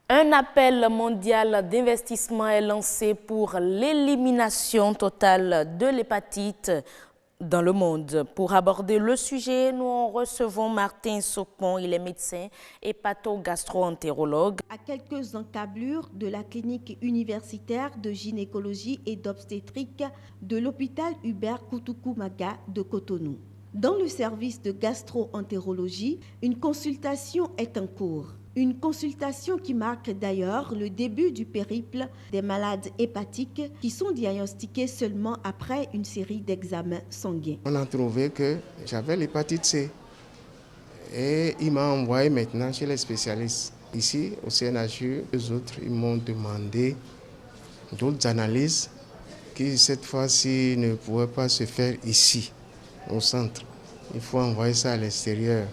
Un appel mondial d'investissement est lancé pour l'élimination totale de l'hépatite dans le monde. Pour aborder le sujet, nous recevons Martin Sopon, il est médecin hépato-gastro-entérologue. À quelques encablures de la clinique universitaire de gynécologie et d'obstétrique de l'hôpital Hubert Koutoukou-Maga de Cotonou. Dans le service de gastro-entérologie, une consultation est en cours. Une consultation qui marque d'ailleurs le début du périple des malades hépatiques qui sont diagnostiqués seulement après une série d'examens sanguins. On a trouvé que j'avais l'hépatite C et il m'a envoyé maintenant chez les spécialistes. Ici, au CNHU, les autres, ils m'ont demandé d'autres analyses qui, cette fois-ci, ne pouvaient pas se faire ici, au centre. Il faut envoyer ça à l'extérieur.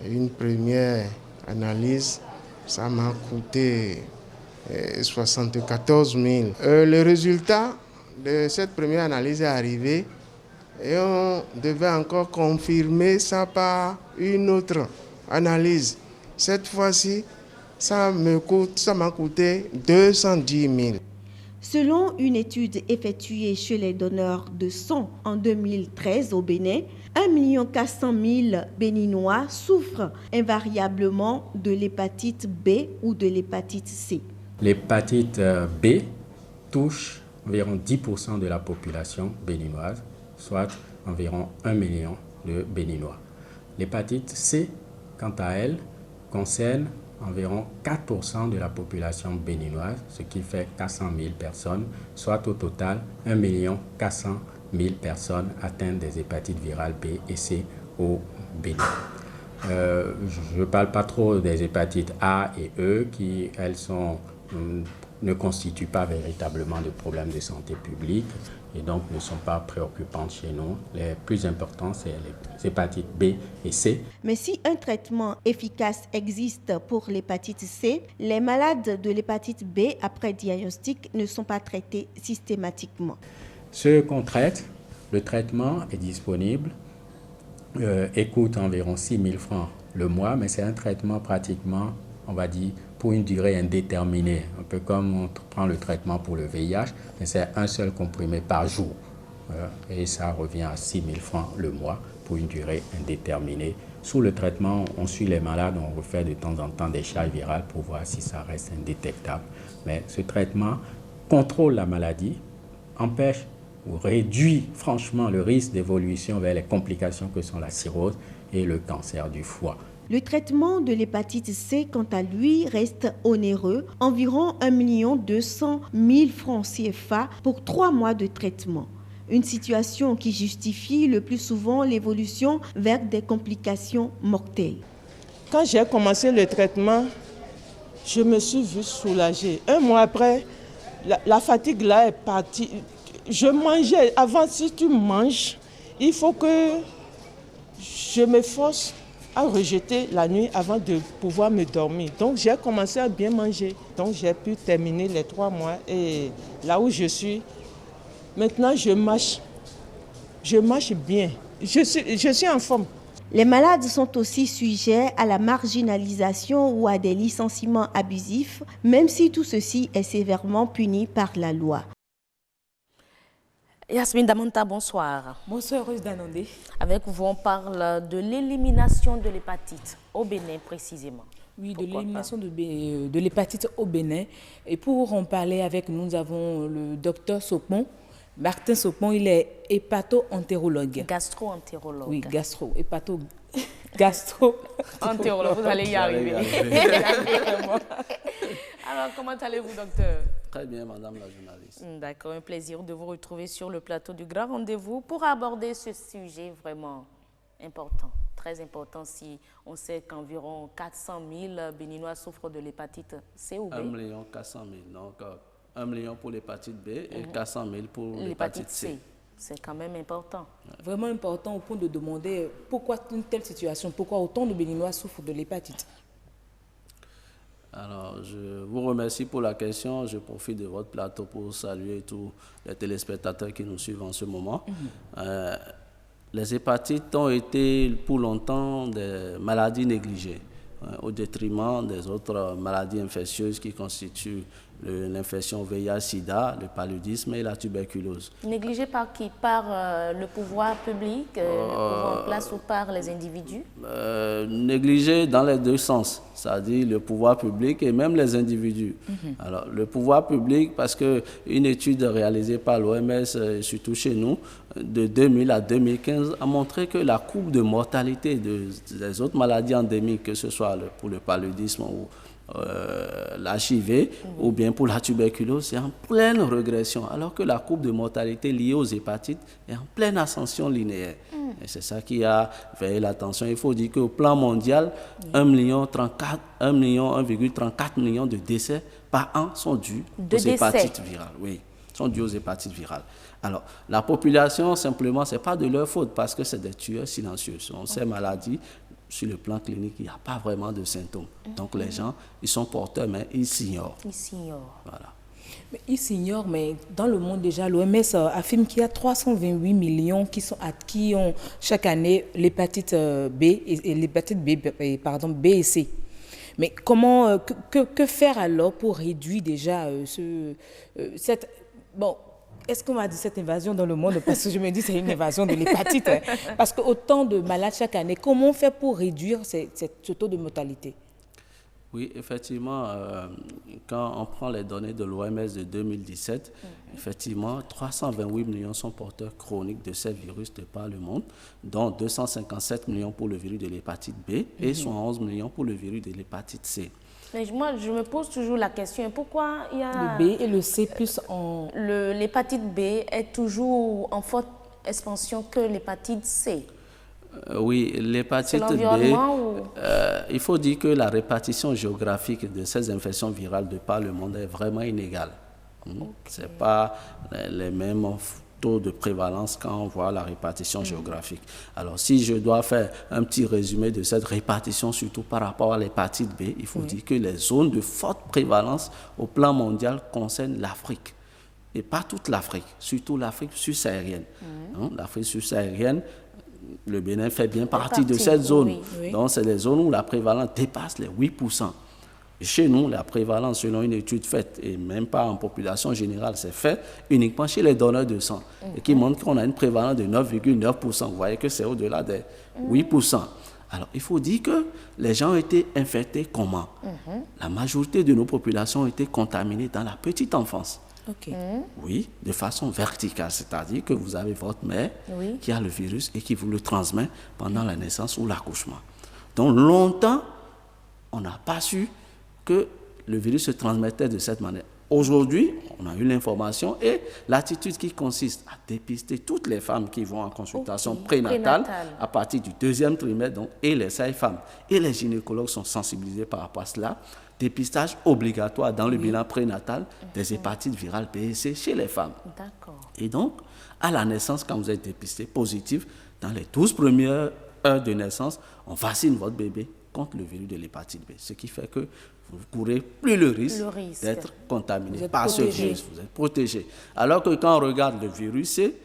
Une première analyse, ça m'a coûté 74 000. Le résultat de cette première analyse est arrivé et on devait encore confirmer ça par une autre analyse. Cette fois-ci, ça m'a coûté 210 000. Selon une étude effectuée chez les donneurs de sang en 2013 au Bénin, 1 400 000 Béninois souffrent invariablement de l'hépatite B ou de l'hépatite C. L'hépatite B touche environ 10% de la population béninoise, soit environ 1 million de Béninois. L'hépatite C, quant à elle, concerne environ 4% de la population béninoise, ce qui fait 400 000 personnes, soit au total 1 400 000 personnes atteintes des hépatites virales B et C au Bénin. Je ne parle pas trop des hépatites A et E qui, elles, ne constituent pas véritablement de problèmes de santé publique et donc ne sont pas préoccupantes chez nous. Les plus importants, c'est les hépatites B et C. Mais si un traitement efficace existe pour l'hépatite C, les malades de l'hépatite B après diagnostic ne sont pas traités systématiquement. Ce qu'on traite, le traitement est disponible et coûte environ 6 000 francs le mois, mais c'est un traitement pratiquement, on va dire, pour une durée indéterminée, un peu comme on prend le traitement pour le VIH, mais c'est un seul comprimé par jour. Et ça revient à 6 000 francs le mois pour une durée indéterminée. Sous le traitement, on suit les malades, on refait de temps en temps des charges virales pour voir si ça reste indétectable. Mais ce traitement contrôle la maladie, empêche ou réduit franchement le risque d'évolution vers les complications que sont la cirrhose et le cancer du foie. Le traitement de l'hépatite C, quant à lui, reste onéreux, environ 1 200 000 francs CFA pour 3 mois de traitement. Une situation qui justifie le plus souvent l'évolution vers des complications mortelles. Quand j'ai commencé le traitement, je me suis vue soulagée. 1 mois après, la fatigue là est partie. Je mangeais. Avant, si tu manges, il faut que je m'efforce à rejeter la nuit avant de pouvoir me dormir. Donc j'ai commencé à bien manger. Donc j'ai pu terminer les 3 mois et là où je suis, maintenant je marche. Je marche bien. Je suis en forme. Les malades sont aussi sujets à la marginalisation ou à des licenciements abusifs, même si tout ceci est sévèrement puni par la loi. Yasmine Damanta, bonsoir. Bonsoir, Rose Danondé. Avec vous, on parle de l'élimination de l'hépatite au Bénin précisément. Oui, de l'élimination de l'hépatite au Bénin. Et pour en parler avec nous, nous avons le docteur Sopon. Martin Sopon, il est hépato-entérologue. Gastro-entérologue. Oui, gastro-entérologue, vous allez y arriver. Alors, comment allez-vous, docteur? Très bien, madame la journaliste. D'accord, un plaisir de vous retrouver sur le plateau du Grand Rendez-vous pour aborder ce sujet vraiment important, très important si on sait qu'environ 400 000 Béninois souffrent de l'hépatite C ou B. 1 400 000, donc 1 million pour l'hépatite B et 400 000 pour l'hépatite C. C'est quand même important. Vraiment important au point de demander pourquoi une telle situation, pourquoi autant de Béninois souffrent de l'hépatite. Alors, je vous remercie pour la question. Je profite de votre plateau pour saluer tous les téléspectateurs qui nous suivent en ce moment. Les hépatites ont été pour longtemps des maladies négligées. au détriment des autres maladies infectieuses qui constituent l'infection VIH-Sida, le paludisme et la tuberculose. Négligé par qui? Par le pouvoir public, le pouvoir en place, ou par les individus? Négligé dans les deux sens, c'est-à-dire le pouvoir public et même les individus. Alors, le pouvoir public, parce qu'une étude réalisée par l'OMS, surtout chez nous, de 2000 à 2015, a montré que la courbe de mortalité des autres maladies endémiques, que ce soit pour le paludisme ou l'HIV ou bien pour la tuberculose, c'est en pleine régression, alors que la courbe de mortalité liée aux hépatites est en pleine ascension linéaire. Et c'est ça qui a veillé l'attention. Il faut dire qu'au plan mondial, 1,34 million de décès par an sont dus aux hépatites virales. Oui, sont dus aux hépatites virales. Alors, la population, simplement, ce n'est pas de leur faute, parce que c'est des tueurs silencieux. Ces maladies, sur le plan clinique, il n'y a pas vraiment de symptômes. Donc les gens, ils sont porteurs, mais ils s'ignorent. Ils s'ignorent. Voilà. Mais ils s'ignorent, mais dans le monde déjà, l'OMS affirme qu'il y a 328 millions qui ont chaque année l'hépatite B et l'hépatite B et C. Mais comment, que faire alors pour réduire déjà cette... Bon, est-ce qu'on va dire cette invasion dans le monde? Parce que je me dis que c'est une invasion de l'hépatite. Parce qu'autant de malades chaque année, comment on fait pour réduire ce taux de mortalité? Oui, effectivement, quand on prend les données de l'OMS de 2017, effectivement, 328 millions sont porteurs chroniques de ces virus de par le monde, dont 257 millions pour le virus de l'hépatite B et 71 millions pour le virus de l'hépatite C. Mais moi, je me pose toujours la question, pourquoi il y a... Le B et le C plus en... L'hépatite B est toujours en forte expansion que l'hépatite C. Oui, l'hépatite B, il faut dire que la répartition géographique de ces infections virales de par le monde est vraiment inégale. Ce n'est pas les mêmes taux de prévalence quand on voit la répartition géographique. Alors, si je dois faire un petit résumé de cette répartition, surtout par rapport à l'hépatite B, il faut dire que les zones de forte prévalence au plan mondial concernent l'Afrique. Et pas toute l'Afrique, surtout l'Afrique subsaharienne. L'Afrique subsaharienne, le Bénin fait bien partie de cette zone. Oui. Donc, c'est des zones où la prévalence dépasse les 8%. Et chez nous, la prévalence, selon une étude faite, et même pas en population générale, c'est fait uniquement chez les donneurs de sang, et qui montre qu'on a une prévalence de 9,9%. Vous voyez que c'est au-delà des 8%. Alors, il faut dire que les gens ont été infectés comment? La majorité de nos populations ont été contaminées dans la petite enfance. Oui, de façon verticale, c'est-à-dire que vous avez votre mère qui a le virus et qui vous le transmet pendant la naissance ou l'accouchement. Donc longtemps, on n'a pas su que le virus se transmettait de cette manière. Aujourd'hui, on a eu l'information et l'attitude qui consiste à dépister toutes les femmes qui vont en consultation prénatale à partir du 2e trimestre, donc, et les sages-femmes et les gynécologues sont sensibilisés par rapport à cela. Dépistage obligatoire dans le bilan prénatal des hépatites virales B et C chez les femmes. Et donc, à la naissance, quand vous êtes dépisté positif, dans les 12 premières heures de naissance, on vaccine votre bébé contre le virus de l'hépatite B. Ce qui fait que vous ne courez plus le risque d'être contaminé par ce virus. Vous êtes protégé. Alors que quand on regarde le virus C,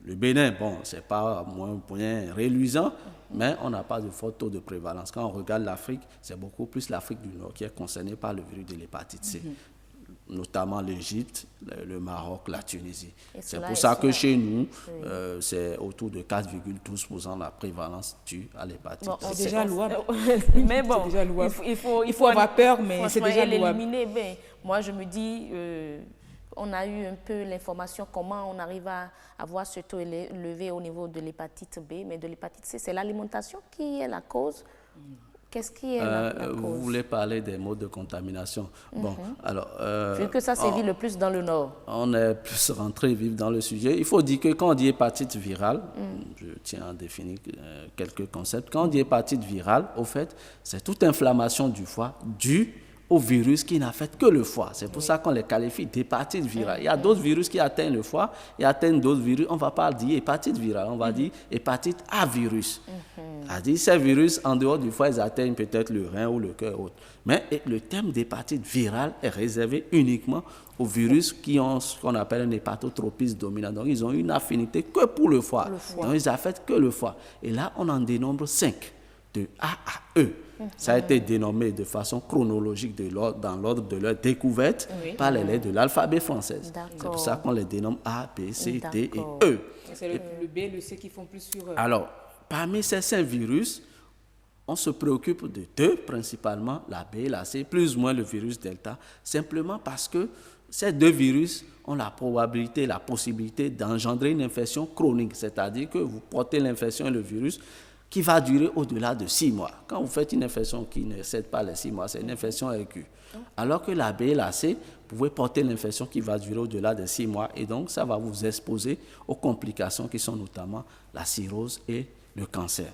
le Bénin, bon, ce n'est pas moins bien reluisant, mais on n'a pas de fort taux de prévalence. Quand on regarde l'Afrique, c'est beaucoup plus l'Afrique du Nord qui est concernée par le virus de l'hépatite C, notamment l'Égypte, le Maroc, la Tunisie. C'est pour ça que chez nous, c'est autour de 4,12% la prévalence due à l'hépatite C. C'est déjà louable. Mais bon, il faut avoir peur, mais c'est déjà louable. Moi, je me dis... on a eu un peu l'information comment on arrive à avoir ce taux élevé au niveau de l'hépatite B, mais de l'hépatite C, c'est l'alimentation qui est la cause. Qu'est-ce qui est la cause? Vous voulez parler des modes de contamination. Bon, alors... vu que ça sévit le plus dans le Nord. On est plus rentré vif dans le sujet. Il faut dire que quand on dit hépatite virale, je tiens à définir quelques concepts. Quand on dit hépatite virale, au fait, c'est toute inflammation du foie due au virus qui n'affecte que le foie. C'est pour ça qu'on les qualifie d'hépatite virale. Il y a d'autres virus qui atteignent le foie, il atteignent d'autres virus. On ne va pas dire hépatite virale, on va dire hépatite A virus. C'est-à-dire ces virus, en dehors du foie, ils atteignent peut-être le rein ou le cœur. Mais le terme d'hépatite virale est réservé uniquement aux virus qui ont ce qu'on appelle un hépatotropisme dominant. Donc, ils ont une affinité que pour le foie. Donc, ils affectent que le foie. Et là, on en dénombre 5. de A à E. Ça a été dénommé de façon chronologique dans l'ordre de leur découverte par les lettres de l'alphabet français. C'est pour ça qu'on les dénomme A, B, C, D et E. C'est le B et le C qui font plus sur... Alors, parmi ces 5 virus, on se préoccupe de 2 principalement, la B et la C, plus ou moins le virus Delta, simplement parce que ces 2 virus ont la probabilité, la possibilité d'engendrer une infection chronique, c'est-à-dire que vous portez l'infection et le virus qui va durer au-delà de 6 mois. Quand vous faites une infection qui ne excède pas les 6 mois, c'est une infection aiguë. Alors que la B et la C, vous pouvez porter l'infection qui va durer au-delà de 6 mois et donc ça va vous exposer aux complications qui sont notamment la cirrhose et le cancer.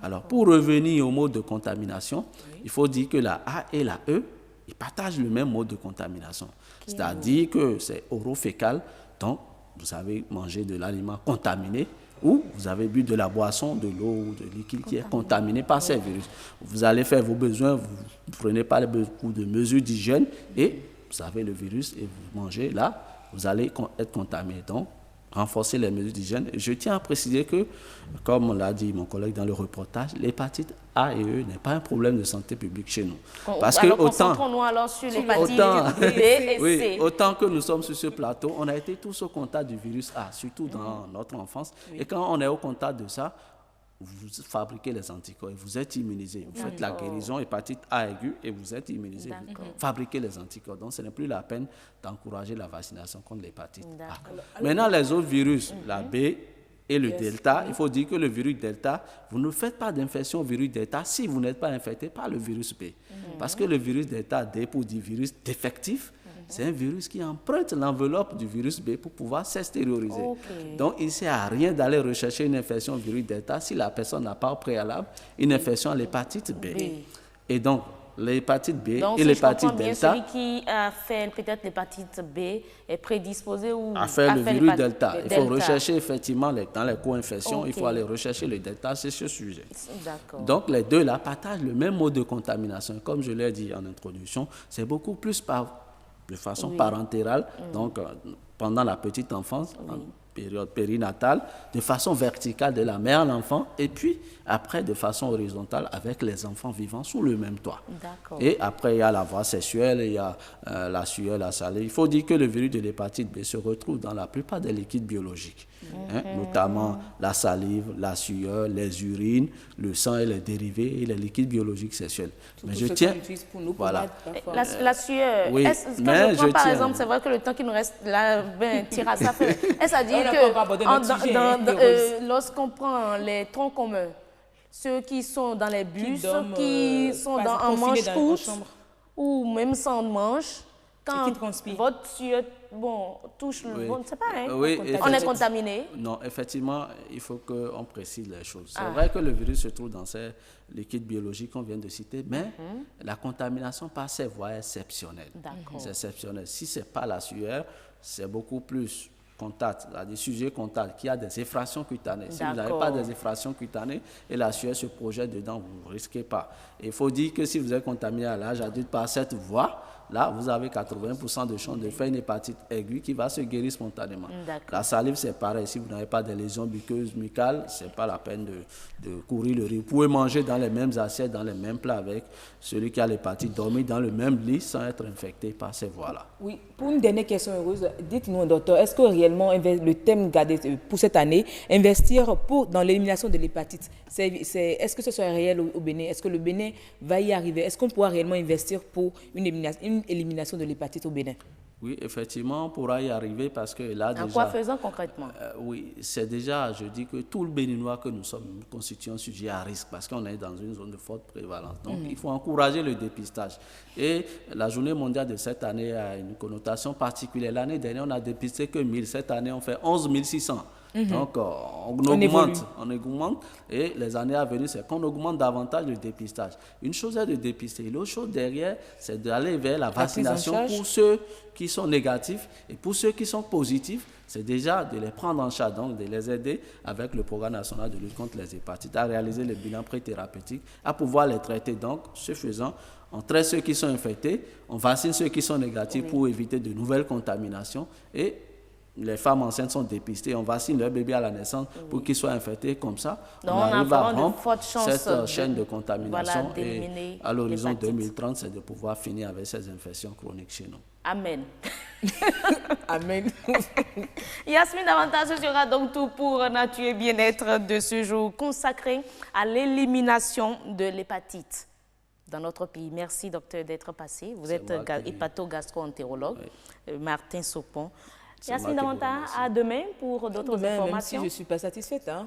Alors, pour revenir au mode de contamination, il faut dire que la A et la E, ils partagent le même mode de contamination. C'est-à-dire que c'est orofécal, donc vous avez mangé de l'aliment contaminé ou vous avez bu de la boisson, de l'eau ou de liquide qui est contaminé par ces virus. Vous allez faire vos besoins, vous ne prenez pas beaucoup de mesures d'hygiène et vous avez le virus et vous mangez là, vous allez être contaminé. Donc, renforcer les mesures d'hygiène. Je tiens à préciser que, comme l'a dit mon collègue dans le reportage, l'hépatite A et E n'est pas un problème de santé publique chez nous. Parce que concentrons-nous alors sur l'hépatite B et C. Autant que nous sommes sur ce plateau, on a été tous au contact du virus A, surtout dans notre enfance. Et quand on est au contact de ça, vous fabriquez les anticorps et vous êtes immunisé. Vous faites la guérison hépatite A aiguë et vous êtes immunisé. Vous fabriquez les anticorps. Donc, ce n'est plus la peine d'encourager la vaccination contre l'hépatite A. Maintenant, les autres virus, la B et le Delta, il faut dire que le virus Delta, vous ne faites pas d'infection au virus Delta si vous n'êtes pas infecté par le virus B. Parce que le virus Delta, D pour dire virus défectif, c'est un virus qui emprunte l'enveloppe du virus B pour pouvoir s'extérioriser. Donc, il ne sert à rien d'aller rechercher une infection au virus Delta si la personne n'a pas au préalable une infection à l'hépatite B. Et donc, l'hépatite B et l'hépatite Delta... celui qui a fait peut-être l'hépatite B est prédisposé ou à faire le virus Delta. Il faut rechercher effectivement dans les co-infections, il faut aller rechercher le Delta, c'est ce sujet. Donc, les deux là partagent le même mode de contamination. Comme je l'ai dit en introduction, c'est beaucoup plus de façon parentérale, donc pendant la petite enfance, en période périnatale, de façon verticale de la mère à l'enfant, et puis après de façon horizontale avec les enfants vivant sous le même toit. Et après, il y a la voie sexuelle, il y a la sueur, la salive. Il faut dire que le virus de l'hépatite B se retrouve dans la plupart des liquides biologiques, notamment la salive, la sueur, les urines, le sang et les dérivés et les liquides biologiques sexuels. Mais je tiens... Pour nous, voilà. La sueur, quand je prends par exemple, c'est vrai que le temps qui nous reste là, tire à ça. Est-ce à dire que lorsqu'on prend les troncs communs, ceux qui sont dans les bus, qui sont en manche-courte ou même sans manche, quand votre sueur touche le bon, c'est pareil, on est contaminé. Non, effectivement, il faut qu'on précise les choses. C'est vrai que le virus se trouve dans ces liquides biologiques qu'on vient de citer, mais la contamination par ces voies est exceptionnelle. C'est exceptionnel. Si ce n'est pas la sueur, c'est beaucoup plus contact, des sujets contacts qui a des effractions cutanées. Si vous n'avez pas des effractions cutanées et la sueur se projette dedans, vous ne risquez pas. Il faut dire que si vous êtes contaminé à l'âge adulte par cette voie, là, vous avez 80% de chances de faire une hépatite aiguë qui va se guérir spontanément. La salive, c'est pareil. Si vous n'avez pas de lésions muqueuses, mucales, ce n'est pas la peine de courir le risque. Vous pouvez manger dans les mêmes assiettes, dans les mêmes plats avec celui qui a l'hépatite, dormir dans le même lit sans être infecté par ces voies-là. Oui, pour une dernière question heureuse, dites-nous, docteur, est-ce que réellement le thème gardé pour cette année, investir dans l'élimination de l'hépatite, est-ce que ce soit réel au Bénin? Est-ce que le Bénin va y arriver? Est-ce qu'on pourra réellement investir pour une élimination de l'hépatite au Bénin? Oui, effectivement, on pourra y arriver parce que là déjà... En quoi faisant concrètement? Oui, c'est déjà, je dis que tout le Béninois que nous sommes constitue un sujet à risque parce qu'on est dans une zone de forte prévalence. Donc, il faut encourager le dépistage. Et la journée mondiale de cette année a une connotation particulière. L'année dernière, on a dépisté que 1000. Cette année, on fait 11 600. Donc, on augmente et les années à venir, c'est qu'on augmente davantage le dépistage. Une chose est de dépister, l'autre chose derrière, c'est d'aller vers la vaccination pour ceux qui sont négatifs et pour ceux qui sont positifs, c'est déjà de les prendre en charge, donc de les aider avec le programme national de lutte contre les hépatites à réaliser le bilan pré-thérapeutique, à pouvoir les traiter. Donc, ce faisant, on traite ceux qui sont infectés, on vaccine ceux qui sont négatifs pour éviter de nouvelles contaminations et les femmes enceintes sont dépistées, on vaccine leur bébé à la naissance pour qu'il soit infecté comme ça. Donc, on arrive à rompre cette chaîne de contamination et à l'horizon 2030, c'est de pouvoir finir avec ces infections chroniques chez nous. Amen. Amen. Yasmine, davantage, ce sera donc tout pour Nature et Bien-être de ce jour consacré à l'élimination de l'hépatite dans notre pays. Merci, docteur, d'être passé. Vous êtes hépato-gastro-entérologue, Martin Sopon. Yasmine Damanta, à demain pour d'autres informations. Même si je ne suis pas satisfaite. Hein.